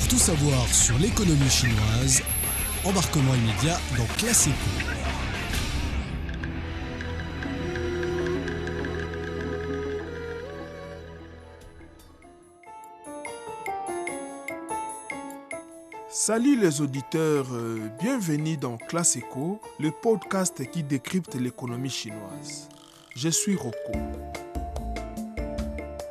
Pour tout savoir sur l'économie chinoise, embarquement immédiat dans Classe Éco. Salut les auditeurs, bienvenue dans Classe Éco, le podcast qui décrypte l'économie chinoise. Je suis Rocco.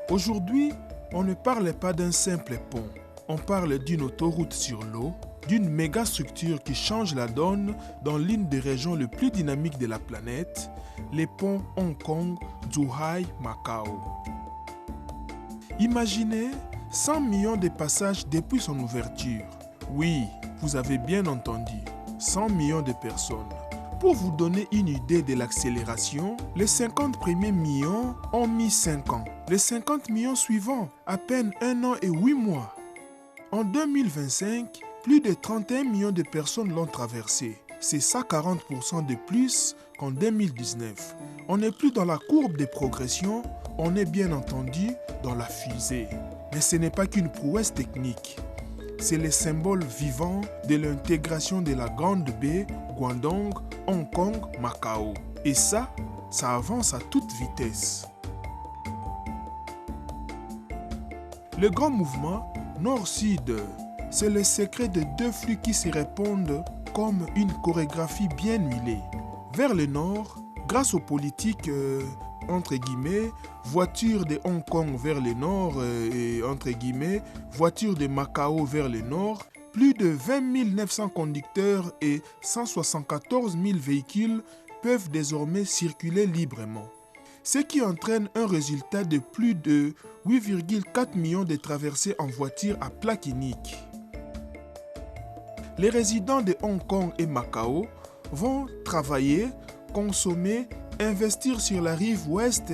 Aujourd'hui, on ne parle pas d'un simple pont, on parle d'une autoroute sur l'eau, d'une méga structure qui change la donne dans l'une des régions les plus dynamiques de la planète, les ponts Hong Kong, Zhuhai, Macao. Imaginez 100 millions de passages depuis son ouverture. Oui, vous avez bien entendu, 100 millions de personnes. Pour vous donner une idée de l'accélération, les 50 premiers millions ont mis 5 ans. Les 50 millions suivants, à peine 1 an et 8 mois. En 2025, plus de 31 millions de personnes l'ont traversé. C'est 140% de plus qu'en 2019. On n'est plus dans la courbe de progression, on est bien entendu dans la fusée. Mais ce n'est pas qu'une prouesse technique. C'est le symbole vivant de l'intégration de la Grande Baie, Guangdong, Hong Kong, Macao. Et ça avance à toute vitesse. Le grand mouvement Nord-Sud, c'est le secret de deux flux qui se répondent comme une chorégraphie bien huilée. Vers le nord, grâce aux politiques entre guillemets, voitures de Hong Kong vers le nord et entre guillemets, voitures de Macao vers le nord, plus de 20 900 conducteurs et 174 000 véhicules peuvent désormais circuler librement. Ce qui entraîne un résultat de plus de 8,4 millions de traversées en voiture à plaque unique. Les résidents de Hong Kong et Macao vont travailler, consommer, investir sur la rive ouest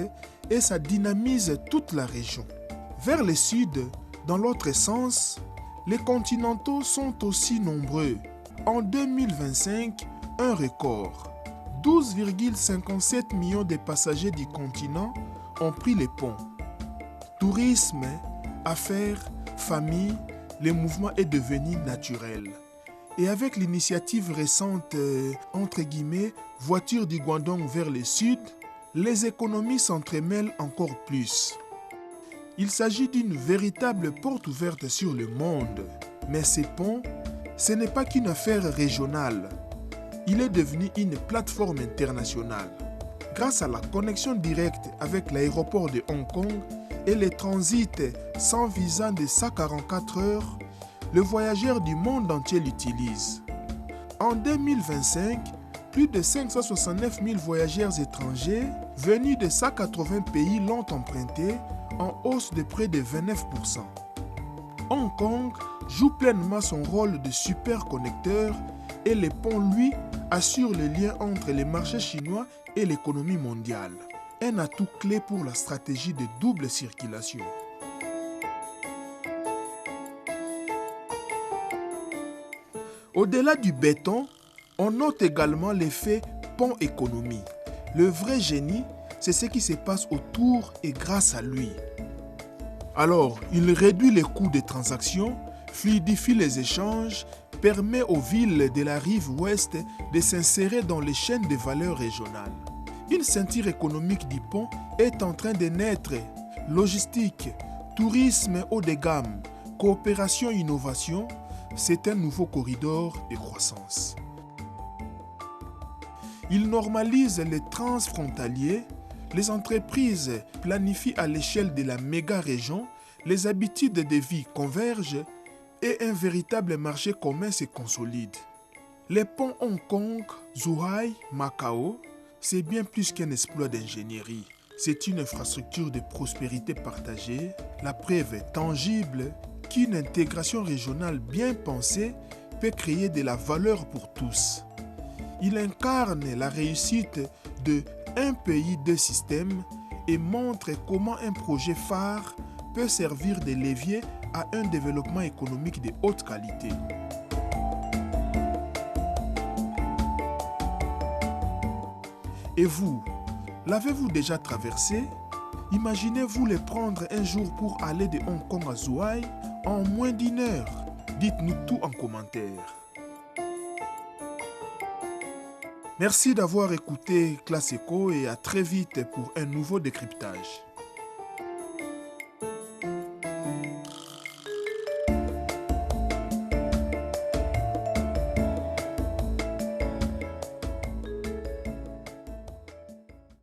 et ça dynamise toute la région. Vers le sud, dans l'autre sens, les continentaux sont aussi nombreux. En 2025, un record. 12,57 millions de passagers du continent ont pris les ponts. Tourisme, affaires, famille, le mouvement est devenu naturel. Et avec l'initiative récente, entre guillemets, voiture du Guangdong vers le sud, les économies s'entremêlent encore plus. Il s'agit d'une véritable porte ouverte sur le monde. Mais ces ponts, ce n'est pas qu'une affaire régionale. Il est devenu une plateforme internationale. Grâce à la connexion directe avec l'aéroport de Hong Kong et les transits sans visa de 144 heures, le voyageur du monde entier l'utilise. En 2025, plus de 569 000 voyageurs étrangers venus de 180 pays l'ont emprunté, en hausse de près de 29%. Hong Kong joue pleinement son rôle de superconnecteur et les ponts, lui, assurent le lien entre les marchés chinois et l'économie mondiale. Un atout clé pour la stratégie de double circulation. Au-delà du béton, on note également l'effet pont-économie. Le vrai génie, c'est ce qui se passe autour et grâce à lui. Alors, il réduit les coûts des transactions, fluidifie les échanges, permet aux villes de la rive ouest de s'insérer dans les chaînes de valeur régionales. Une ceinture économique du pont est en train de naître. Logistique, tourisme haut de gamme, coopération, innovation, c'est un nouveau corridor de croissance. Il normalise les transfrontaliers, les entreprises planifient à l'échelle de la méga-région, les habitudes de vie convergent et un véritable marché commun se consolide. Les ponts Hong Kong, Zhuhai, Macao, c'est bien plus qu'un exploit d'ingénierie. C'est une infrastructure de prospérité partagée. La preuve est tangible qu'une intégration régionale bien pensée peut créer de la valeur pour tous. Il incarne la réussite de un pays, deux systèmes et montre comment un projet phare peut servir de levier à un développement économique de haute qualité. Et vous, l'avez-vous déjà traversé? Imaginez-vous les prendre un jour pour aller de Hong Kong à Zhuhai en moins d'1 heure. Dites-nous tout en commentaire. Merci d'avoir écouté Classe Éco et à très vite pour un nouveau décryptage.